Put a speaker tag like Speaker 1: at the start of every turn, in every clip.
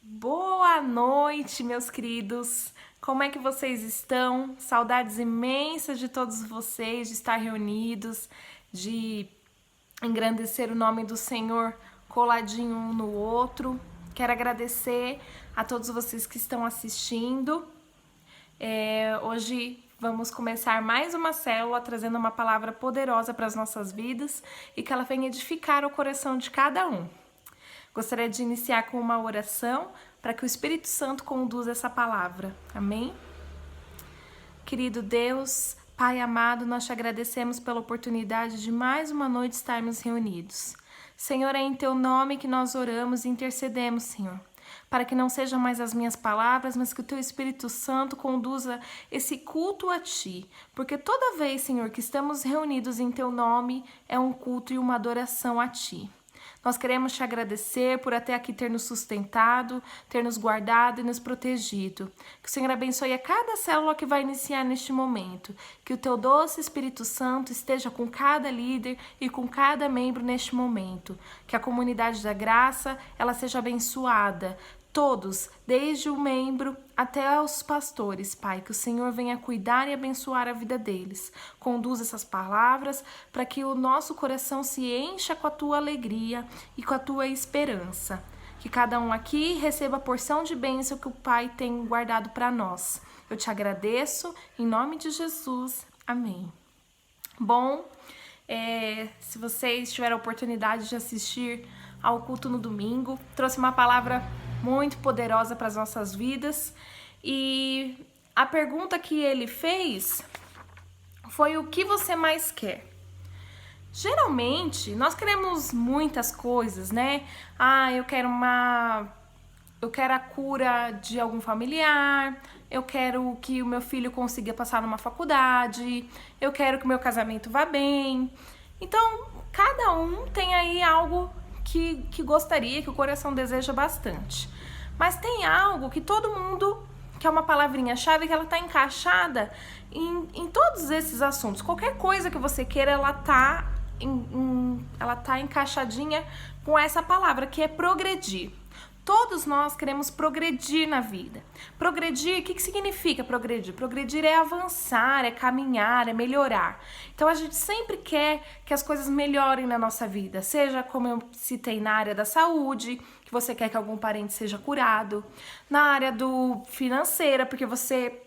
Speaker 1: Boa noite, meus queridos. Como é que vocês estão? Saudades imensas de todos vocês, de estar reunidos, de engrandecer o nome do Senhor coladinho um no outro. Quero agradecer a todos vocês que estão assistindo. Hoje vamos começar mais uma célula trazendo uma palavra poderosa para as nossas vidas e que ela venha edificar o coração de cada um. Gostaria de iniciar com uma oração para que o Espírito Santo conduza essa palavra. Amém? Querido Deus, Pai amado, nós te agradecemos pela oportunidade de mais uma noite estarmos reunidos. Senhor, é em teu nome que nós oramos e intercedemos, Senhor, para que não sejam mais as minhas palavras, mas que o teu Espírito Santo conduza esse culto a ti. Porque toda vez, Senhor, que estamos reunidos em teu nome, é um culto e uma adoração a ti. Nós queremos te agradecer por até aqui ter nos sustentado, ter nos guardado e nos protegido. Que o Senhor abençoe a cada célula que vai iniciar neste momento. Que o teu doce Espírito Santo esteja com cada líder e com cada membro neste momento. Que a comunidade da graça, ela seja abençoada. Todos, desde o membro até os pastores, Pai, que o Senhor venha cuidar e abençoar a vida deles. Conduza essas palavras para que o nosso coração se encha com a tua alegria e com a tua esperança. Que cada um aqui receba a porção de bênção que o Pai tem guardado para nós. Eu te agradeço, em nome de Jesus. Amém. Bom, se vocês tiveram a oportunidade de assistir ao culto no domingo, trouxe uma palavra muito poderosa para as nossas vidas, e a pergunta que ele fez foi: o que você mais quer? Geralmente, nós queremos muitas coisas, né? Eu quero a cura de algum familiar, eu quero que o meu filho consiga passar numa faculdade, eu quero que o meu casamento vá bem. Então, cada um tem aí algo que gostaria, que o coração deseja bastante. Mas tem algo que todo mundo, que é uma palavrinha-chave, que ela está encaixada em todos esses assuntos. Qualquer coisa que você queira, ela tá encaixadinha com essa palavra, que é progredir. Todos nós queremos progredir na vida. Progredir, o que significa progredir? Progredir é avançar, é caminhar, é melhorar. Então a gente sempre quer que as coisas melhorem na nossa vida. Seja, como eu citei, na área da saúde, que você quer que algum parente seja curado. Na área do financeira, porque você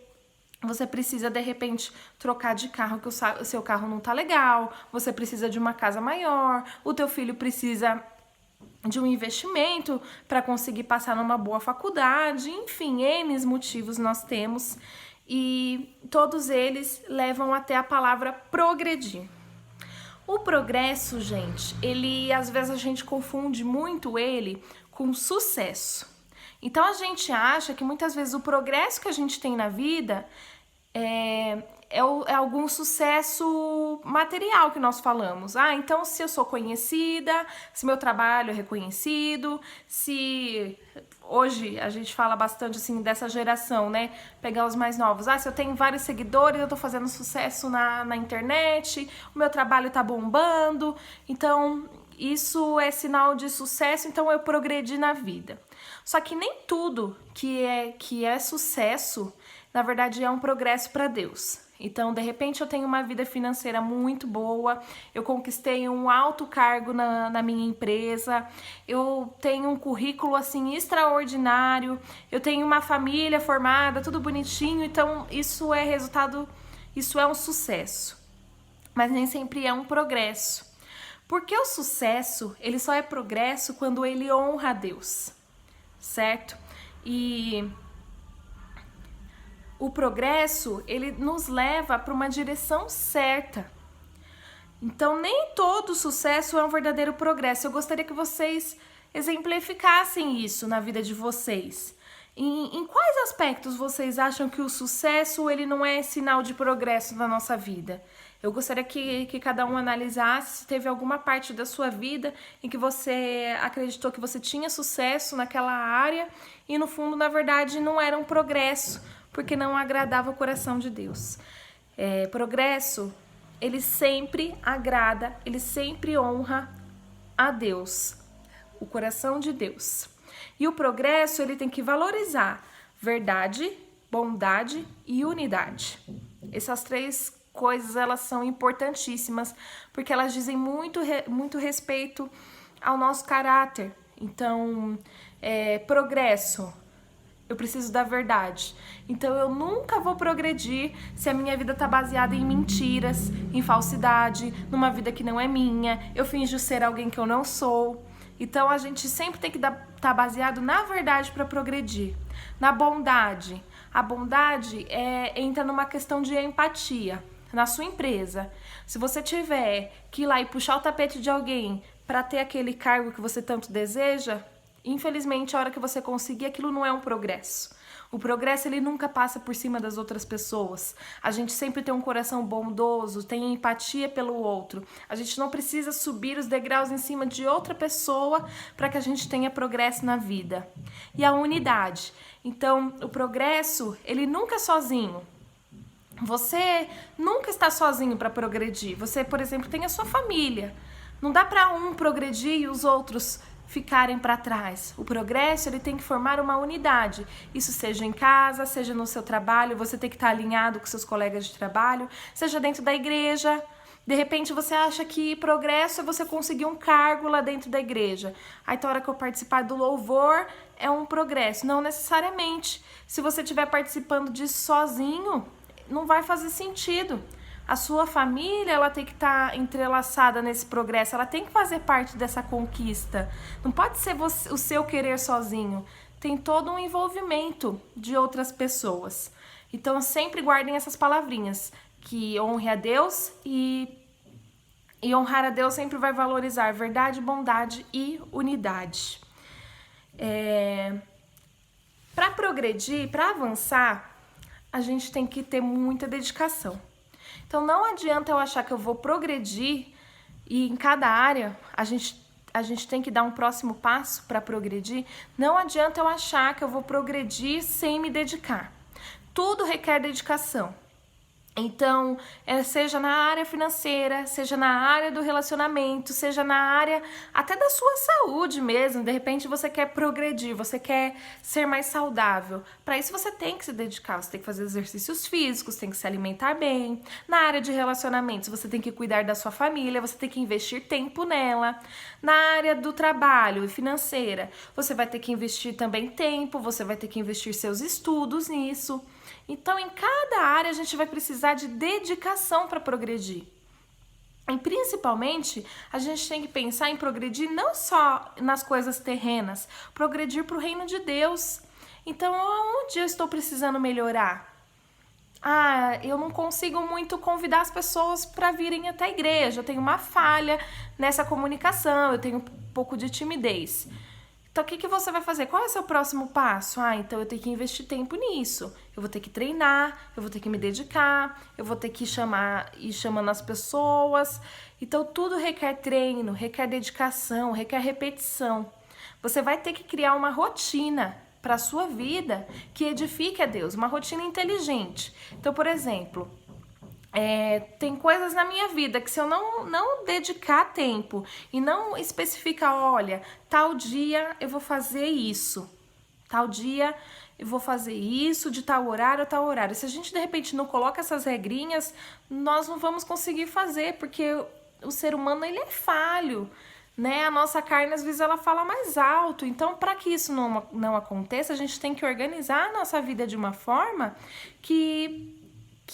Speaker 1: precisa, de repente, trocar de carro, que o seu carro não tá legal. Você precisa de uma casa maior. O teu filho precisa de um investimento para conseguir passar numa boa faculdade. Enfim, N motivos nós temos, e todos eles levam até a palavra progredir. O progresso, gente, às vezes a gente confunde muito ele com sucesso. Então a gente acha que muitas vezes o progresso que a gente tem na vida é algum sucesso material que nós falamos. Então se eu sou conhecida, se meu trabalho é reconhecido, se hoje a gente fala bastante assim dessa geração, né? Pegar os mais novos. Se eu tenho vários seguidores, eu tô fazendo sucesso na internet, o meu trabalho tá bombando, então isso é sinal de sucesso, então eu progredi na vida. Só que nem tudo que é sucesso, na verdade, é um progresso para Deus. Então, de repente, eu tenho uma vida financeira muito boa, eu conquistei um alto cargo na minha empresa, eu tenho um currículo, assim, extraordinário, eu tenho uma família formada, tudo bonitinho, então isso é um sucesso. Mas nem sempre é um progresso. Porque o sucesso, ele só é progresso quando ele honra a Deus, certo? E o progresso, ele nos leva para uma direção certa. Então, nem todo sucesso é um verdadeiro progresso. Eu gostaria que vocês exemplificassem isso na vida de vocês. Em quais aspectos vocês acham que o sucesso ele não é sinal de progresso na nossa vida? Eu gostaria que cada um analisasse se teve alguma parte da sua vida em que você acreditou que você tinha sucesso naquela área e no fundo, na verdade, não era um progresso, porque não agradava o coração de Deus. Progresso, ele sempre agrada, ele sempre honra a Deus, o coração de Deus. E o progresso, ele tem que valorizar verdade, bondade e unidade. Essas três coisas, elas são importantíssimas, porque elas dizem muito respeito ao nosso caráter. Então, progresso, eu preciso da verdade. Então eu nunca vou progredir se a minha vida tá baseada em mentiras, em falsidade, numa vida que não é minha, eu finjo ser alguém que eu não sou. Então a gente sempre tem que tá baseado na verdade para progredir. Na bondade. A bondade entra numa questão de empatia. Na sua empresa, se você tiver que ir lá e puxar o tapete de alguém para ter aquele cargo que você tanto deseja, infelizmente, a hora que você conseguir, aquilo não é um progresso. O progresso, ele nunca passa por cima das outras pessoas. A gente sempre tem um coração bondoso, tem empatia pelo outro. A gente não precisa subir os degraus em cima de outra pessoa para que a gente tenha progresso na vida. E a unidade. Então, o progresso, ele nunca é sozinho. Você nunca está sozinho para progredir. Você, por exemplo, tem a sua família. Não dá para um progredir e os outros ficarem para trás. O progresso, ele tem que formar uma unidade. Isso seja em casa, seja no seu trabalho, você tem que estar alinhado com seus colegas de trabalho, seja dentro da igreja. De repente você acha que progresso é você conseguir um cargo lá dentro da igreja. Aí na hora que eu participar do louvor é um progresso. Não necessariamente. Se você estiver participando disso sozinho, não vai fazer sentido. A sua família, ela tem que estar entrelaçada nesse progresso, ela tem que fazer parte dessa conquista. Não pode ser você, o seu querer sozinho. Tem todo um envolvimento de outras pessoas. Então, sempre guardem essas palavrinhas, que honre a Deus e honrar a Deus sempre vai valorizar verdade, bondade e unidade. Para progredir, para avançar, a gente tem que ter muita dedicação. Então não adianta eu achar que eu vou progredir e em cada área a gente tem que dar um próximo passo para progredir. Não adianta eu achar que eu vou progredir sem me dedicar. Tudo requer dedicação. Então, seja na área financeira, seja na área do relacionamento, seja na área até da sua saúde mesmo. De repente você quer progredir, você quer ser mais saudável. Para isso você tem que se dedicar, você tem que fazer exercícios físicos, tem que se alimentar bem. Na área de relacionamentos, você tem que cuidar da sua família, você tem que investir tempo nela. Na área do trabalho e financeira, você vai ter que investir também tempo, você vai ter que investir seus estudos nisso. Então, em cada área, a gente vai precisar de dedicação para progredir. E, principalmente, a gente tem que pensar em progredir não só nas coisas terrenas, progredir para o reino de Deus. Então, onde eu estou precisando melhorar? Eu não consigo muito convidar as pessoas para virem até a igreja, eu tenho uma falha nessa comunicação, eu tenho um pouco de timidez. Então, o que você vai fazer? Qual é o seu próximo passo? Então eu tenho que investir tempo nisso. Eu vou ter que treinar, eu vou ter que me dedicar, eu vou ter que ir chamando as pessoas. Então, tudo requer treino, requer dedicação, requer repetição. Você vai ter que criar uma rotina para a sua vida que edifique a Deus, uma rotina inteligente. Então, por exemplo, tem coisas na minha vida que se eu não dedicar tempo e não especificar, olha, tal dia eu vou fazer isso, tal dia eu vou fazer isso, de tal horário a tal horário. Se a gente de repente não coloca essas regrinhas, nós não vamos conseguir fazer, porque o ser humano ele é falho, né? A nossa carne às vezes ela fala mais alto. Então, para que isso não aconteça, a gente tem que organizar a nossa vida de uma forma que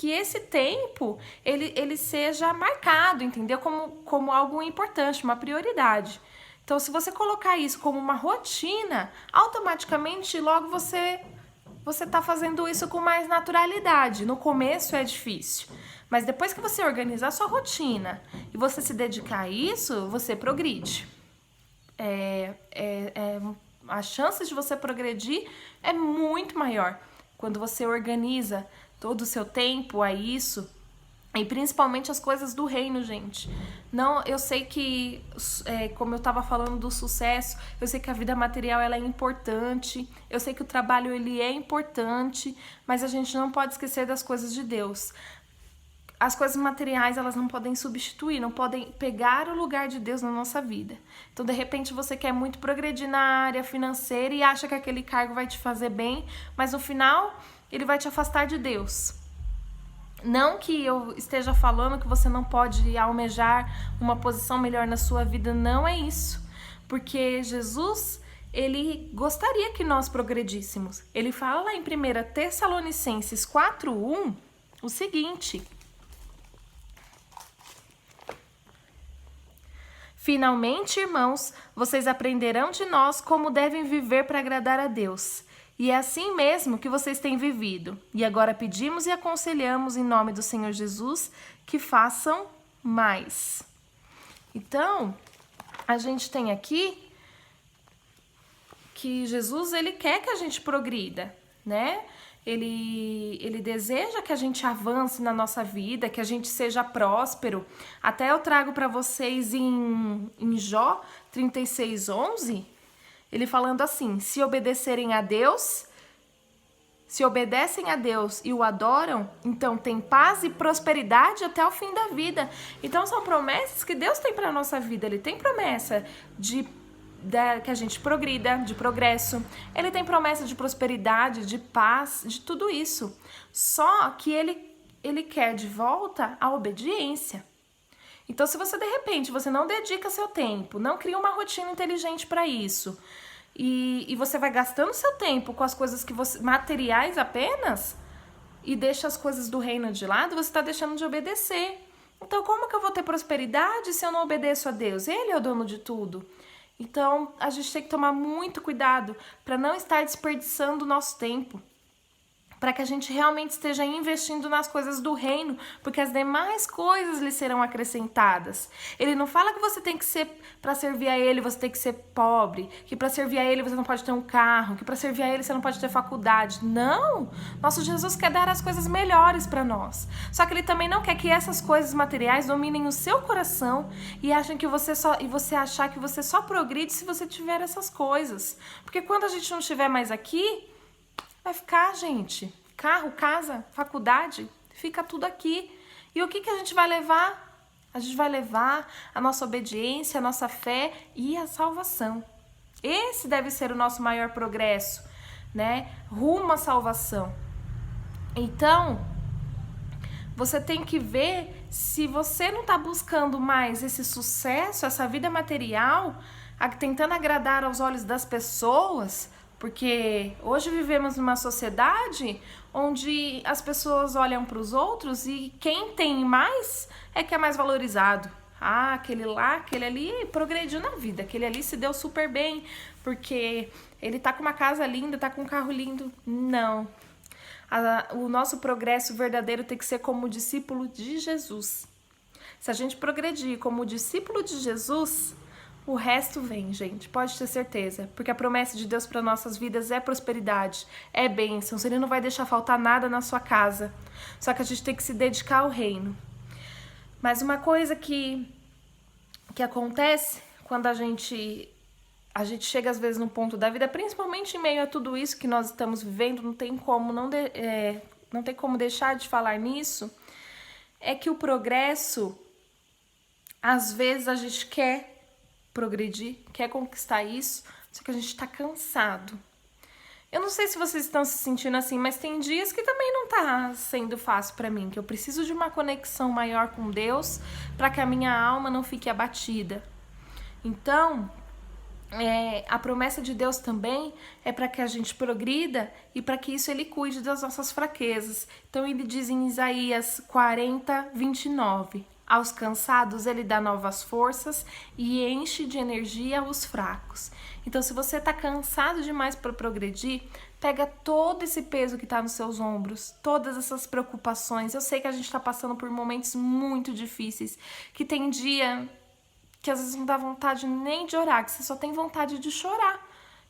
Speaker 1: esse tempo ele seja marcado, entendeu? Como algo importante, uma prioridade. Então, se você colocar isso como uma rotina, automaticamente logo você está fazendo isso com mais naturalidade. No começo é difícil, mas depois que você organizar a sua rotina e você se dedicar a isso, você progride. A chance de você progredir é muito maior quando você organiza todo o seu tempo a isso, e principalmente as coisas do reino, gente. Não, eu sei que, como eu estava falando do sucesso, eu sei que a vida material ela é importante, eu sei que o trabalho ele é importante, mas a gente não pode esquecer das coisas de Deus. as coisas materiais, elas não podem substituir, não podem pegar o lugar de Deus na nossa vida. Então, de repente, você quer muito progredir na área financeira e acha que aquele cargo vai te fazer bem, mas no final, ele vai te afastar de Deus. Não que eu esteja falando que você não pode almejar uma posição melhor na sua vida, não é isso. Porque Jesus, ele gostaria que nós progredíssemos. Ele fala lá em 1 Tessalonicenses 4:1 o seguinte: finalmente, irmãos, vocês aprenderão de nós como devem viver para agradar a Deus. E é assim mesmo que vocês têm vivido. E agora pedimos e aconselhamos em nome do Senhor Jesus que façam mais. Então, a gente tem aqui que Jesus, ele quer que a gente progrida, né? Ele deseja que a gente avance na nossa vida, que a gente seja próspero. Até eu trago para vocês em Jó 36:11, ele falando assim: se obedecem a Deus e o adoram, então tem paz e prosperidade até o fim da vida. Então são promessas que Deus tem para a nossa vida. Ele tem promessa que a gente progrida, de progresso. Ele tem promessa de prosperidade, de paz, de tudo isso. Só que ele quer de volta a obediência. Então, se você, de repente, você não dedica seu tempo, não cria uma rotina inteligente para isso, e você vai gastando seu tempo com as coisas que materiais apenas, e deixa as coisas do reino de lado, você está deixando de obedecer. Então, como que eu vou ter prosperidade se eu não obedeço a Deus? Ele é o dono de tudo. Então, a gente tem que tomar muito cuidado para não estar desperdiçando o nosso tempo, para que a gente realmente esteja investindo nas coisas do reino, porque as demais coisas lhe serão acrescentadas. Ele não fala que você tem que ser, para servir a ele, você tem que ser pobre, que para servir a ele você não pode ter um carro, que para servir a ele você não pode ter faculdade. Não! Nosso Jesus quer dar as coisas melhores para nós. Só que ele também não quer que essas coisas materiais dominem o seu coração e você achar que você só progride se você tiver essas coisas. Porque quando a gente não estiver mais aqui, vai ficar, gente, carro, casa, faculdade, fica tudo aqui. E o que a gente vai levar? A gente vai levar a nossa obediência, a nossa fé e a salvação. Esse deve ser o nosso maior progresso, né? Rumo à salvação. Então, você tem que ver se você não está buscando mais esse sucesso, essa vida material, tentando agradar aos olhos das pessoas. Porque hoje vivemos numa sociedade onde as pessoas olham para os outros e quem tem mais é que é mais valorizado. Ah, aquele ali progrediu na vida, aquele ali se deu super bem, porque ele tá com uma casa linda, tá com um carro lindo. Não. O nosso progresso verdadeiro tem que ser como discípulo de Jesus. Se a gente progredir como discípulo de Jesus, o resto vem, gente, pode ter certeza, porque a promessa de Deus para nossas vidas é prosperidade, é bênção, Ele não vai deixar faltar nada na sua casa, só que a gente tem que se dedicar ao reino. Mas uma coisa que acontece quando a gente chega às vezes num ponto da vida, principalmente em meio a tudo isso que nós estamos vivendo, não tem como deixar de falar nisso, é que o progresso, às vezes a gente quer progredir, quer conquistar isso, só que a gente tá cansado. Eu não sei se vocês estão se sentindo assim, mas tem dias que também não tá sendo fácil para mim, que eu preciso de uma conexão maior com Deus para que a minha alma não fique abatida. Então, a promessa de Deus também é para que a gente progrida e para que isso Ele cuide das nossas fraquezas. Então ele diz em Isaías 40:29, aos cansados Ele dá novas forças e enche de energia os fracos. Então se você está cansado demais para progredir, pega todo esse peso que está nos seus ombros, todas essas preocupações. Eu sei que a gente está passando por momentos muito difíceis, que tem dia que às vezes não dá vontade nem de orar, que você só tem vontade de chorar.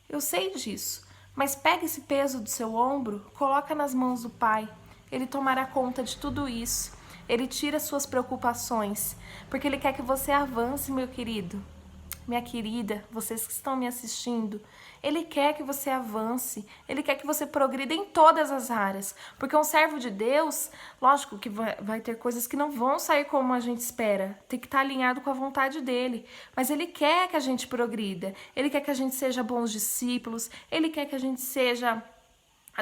Speaker 1: Eu sei disso. Mas pega esse peso do seu ombro, coloca nas mãos do Pai. Ele tomará conta de tudo isso. Ele tira suas preocupações, porque Ele quer que você avance, meu querido. minha querida, vocês que estão me assistindo, Ele quer que você avance, Ele quer que você progrida em todas as áreas. Porque um servo de Deus, lógico que vai ter coisas que não vão sair como a gente espera. Tem que estar alinhado com a vontade dEle. Mas Ele quer que a gente progrida. Ele quer que a gente seja bons discípulos. Ele quer que a gente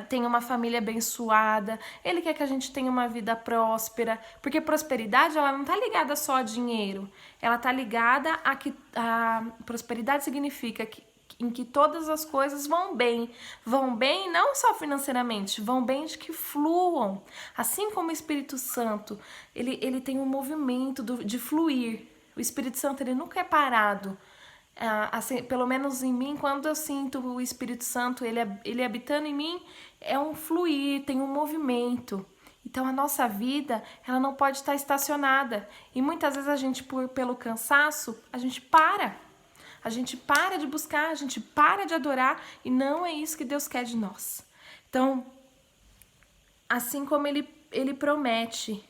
Speaker 1: tenha uma família abençoada. Ele quer que a gente tenha uma vida próspera. Porque prosperidade, ela não está ligada só a dinheiro. Ela está ligada a que... A prosperidade significa em que todas as coisas vão bem não só financeiramente, vão bem de que fluam, assim como o Espírito Santo, ele tem um movimento de fluir. O Espírito Santo, ele nunca é parado. Assim, pelo menos em mim, quando eu sinto o Espírito Santo, ele habitando em mim, é um fluir, tem um movimento. Então a nossa vida, ela não pode estar estacionada, e muitas vezes a gente, pelo cansaço, a gente para de buscar, a gente para de adorar, e não é isso que Deus quer de nós. Então, assim como ele promete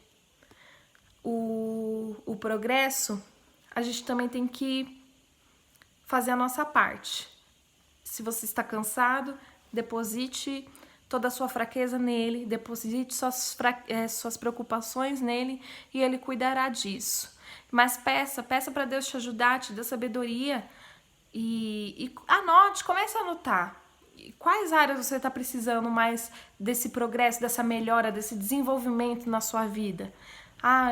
Speaker 1: o progresso, a gente também tem que fazer a nossa parte. Se você está cansado, deposite toda a sua fraqueza nele, deposite suas preocupações nele, e ele cuidará disso. Mas peça para Deus te ajudar, te dar sabedoria, e anote, comece a anotar. Quais áreas você está precisando mais desse progresso, dessa melhora, desse desenvolvimento na sua vida?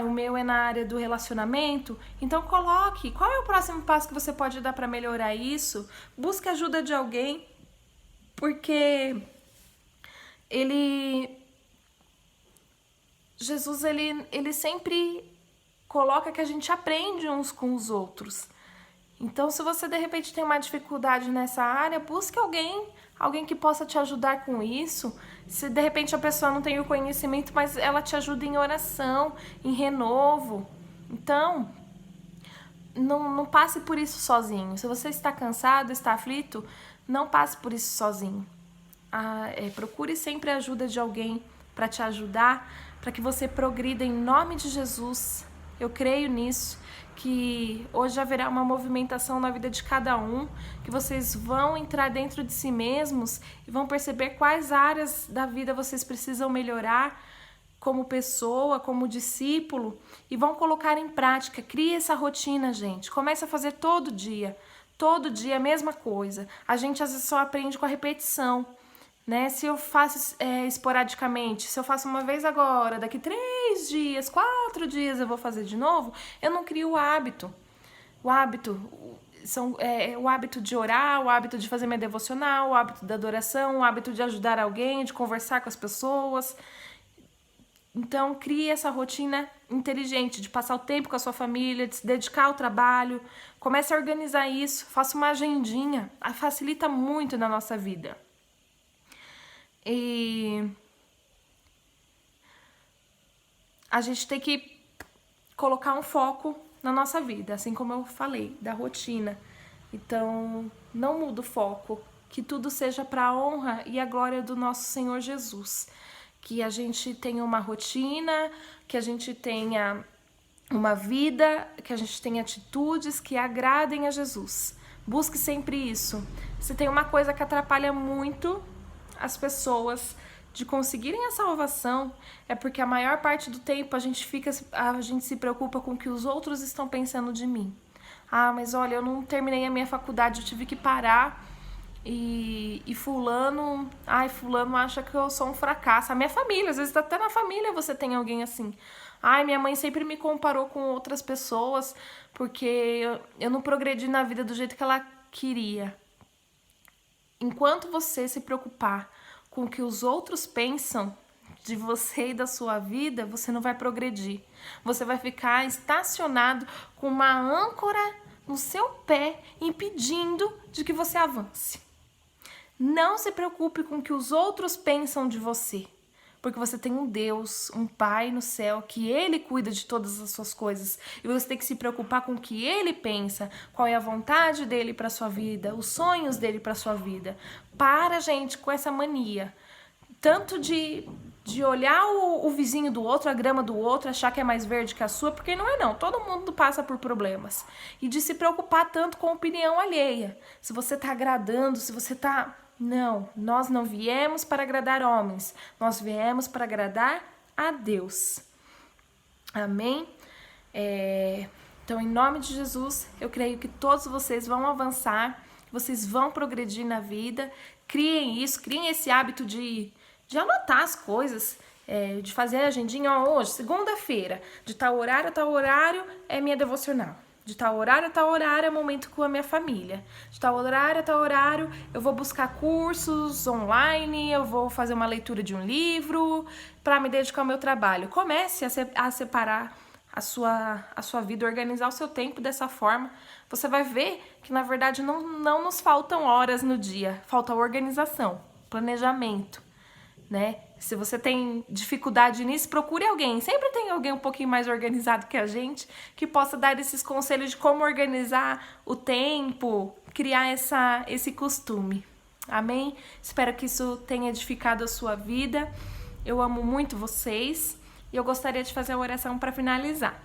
Speaker 1: O meu é na área do relacionamento. Então coloque, qual é o próximo passo que você pode dar para melhorar isso? Busque a ajuda de alguém, porque Jesus, ele sempre coloca que a gente aprende uns com os outros. Então, se você de repente tem uma dificuldade nessa área, busque alguém que possa te ajudar com isso. Se de repente a pessoa não tem o conhecimento, mas ela te ajuda em oração, em renovo. Então, não passe por isso sozinho. Se você está cansado, está aflito, não passe por isso sozinho. Procure sempre a ajuda de alguém para te ajudar, para que você progrida em nome de Jesus. Eu creio nisso, que hoje haverá uma movimentação na vida de cada um, que vocês vão entrar dentro de si mesmos e vão perceber quais áreas da vida vocês precisam melhorar como pessoa, como discípulo, e vão colocar em prática. Crie essa rotina, gente. Comece a fazer todo dia a mesma coisa. A gente às vezes só aprende com a repetição, né? Se eu faço esporadicamente, se eu faço uma vez agora, daqui 3 dias, 4 dias eu vou fazer de novo, eu não crio o hábito. O hábito de orar, o hábito de fazer minha devocional, o hábito da adoração, o hábito de ajudar alguém, de conversar com as pessoas. Então, crie essa rotina inteligente, de passar o tempo com a sua família, de se dedicar ao trabalho. Comece a organizar isso, faça uma agendinha, facilita muito na nossa vida. E a gente tem que colocar um foco na nossa vida, assim como eu falei, da rotina. Então, não muda o foco, que tudo seja para a honra e a glória do nosso Senhor Jesus. Que a gente tenha uma rotina, que a gente tenha uma vida, que a gente tenha atitudes que agradem a Jesus. Busque sempre isso. Se tem uma coisa que atrapalha muito as pessoas de conseguirem a salvação, é porque a maior parte do tempo a gente se preocupa com o que os outros estão pensando de mim. Mas olha, eu não terminei a minha faculdade, eu tive que parar, e fulano acha que eu sou um fracasso. A minha família, às vezes até na família você tem alguém assim. Minha mãe sempre me comparou com outras pessoas porque eu não progredi na vida do jeito que ela queria. Enquanto você se preocupar com o que os outros pensam de você e da sua vida, você não vai progredir. Você vai ficar estacionado com uma âncora no seu pé, impedindo de que você avance. Não se preocupe com o que os outros pensam de você, porque você tem um Deus, um Pai no céu, que Ele cuida de todas as suas coisas. E você tem que se preocupar com o que Ele pensa, qual é a vontade dEle para sua vida, os sonhos dEle para sua vida. Para, gente, com essa mania, tanto de de olhar o vizinho do outro, a grama do outro, achar que é mais verde que a sua, porque não é não, todo mundo passa por problemas. E de se preocupar tanto com a opinião alheia. Se você tá agradando, se você tá... Não, nós não viemos para agradar homens, nós viemos para agradar a Deus. Amém? Então, em nome de Jesus, eu creio que todos vocês vão avançar, vocês vão progredir na vida. Criem isso, criem esse hábito de anotar as coisas, de fazer a agendinha. Hoje, segunda-feira, de tal horário a tal horário é minha devocional. De tal horário a tal horário é momento com a minha família. De tal horário a tal horário eu vou buscar cursos online, eu vou fazer uma leitura de um livro para me dedicar ao meu trabalho. Comece a separar a sua vida, organizar o seu tempo dessa forma. Você vai ver que, na verdade, não nos faltam horas no dia. Falta organização, planejamento, né? Se você tem dificuldade nisso, procure alguém. Sempre tem alguém um pouquinho mais organizado que a gente, que possa dar esses conselhos de como organizar o tempo, criar esse costume. Amém? Espero que isso tenha edificado a sua vida. Eu amo muito vocês e eu gostaria de fazer a oração para finalizar.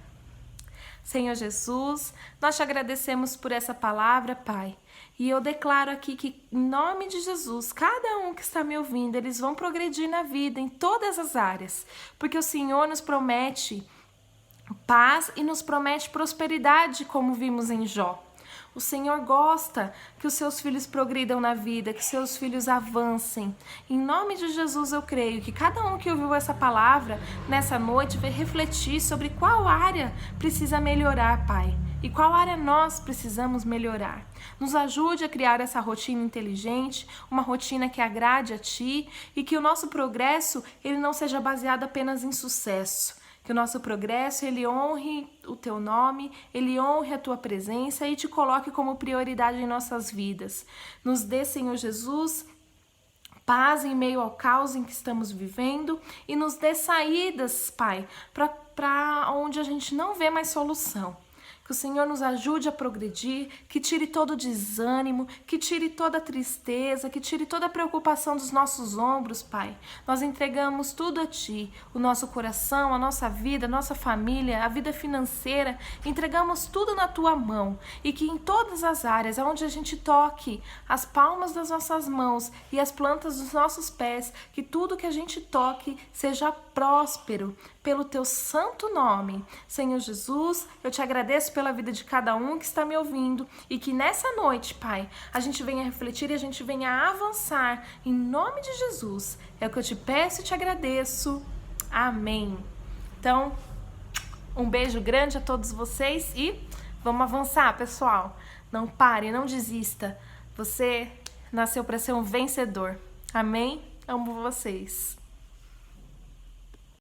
Speaker 1: Senhor Jesus, nós te agradecemos por essa palavra, Pai. E eu declaro aqui que, em nome de Jesus, cada um que está me ouvindo, eles vão progredir na vida, em todas as áreas. Porque o Senhor nos promete paz e nos promete prosperidade, como vimos em Jó. O Senhor gosta que os seus filhos progridam na vida, que seus filhos avancem. Em nome de Jesus, eu creio que cada um que ouviu essa palavra nessa noite vai refletir sobre qual área precisa melhorar, Pai, e qual área nós precisamos melhorar. Nos ajude a criar essa rotina inteligente, uma rotina que agrade a Ti e que o nosso progresso ele não seja baseado apenas em sucesso. Que o nosso progresso, ele honre o Teu nome, ele honre a Tua presença e te coloque como prioridade em nossas vidas. Nos dê, Senhor Jesus, paz em meio ao caos em que estamos vivendo e nos dê saídas, Pai, para onde a gente não vê mais solução. Que o Senhor nos ajude a progredir, que tire todo o desânimo, que tire toda a tristeza, que tire toda a preocupação dos nossos ombros, Pai. Nós entregamos tudo a Ti, o nosso coração, a nossa vida, a nossa família, a vida financeira, entregamos tudo na Tua mão. E que em todas as áreas, onde a gente toque as palmas das nossas mãos e as plantas dos nossos pés, que tudo que a gente toque seja próspero, pelo Teu santo nome. Senhor Jesus, eu Te agradeço pela vida de cada um que está me ouvindo e que nessa noite, Pai, a gente venha refletir e a gente venha avançar em nome de Jesus. É o que eu Te peço e Te agradeço. Amém. Então, um beijo grande a todos vocês e vamos avançar, pessoal. Não pare, não desista. Você nasceu para ser um vencedor. Amém? Amo vocês.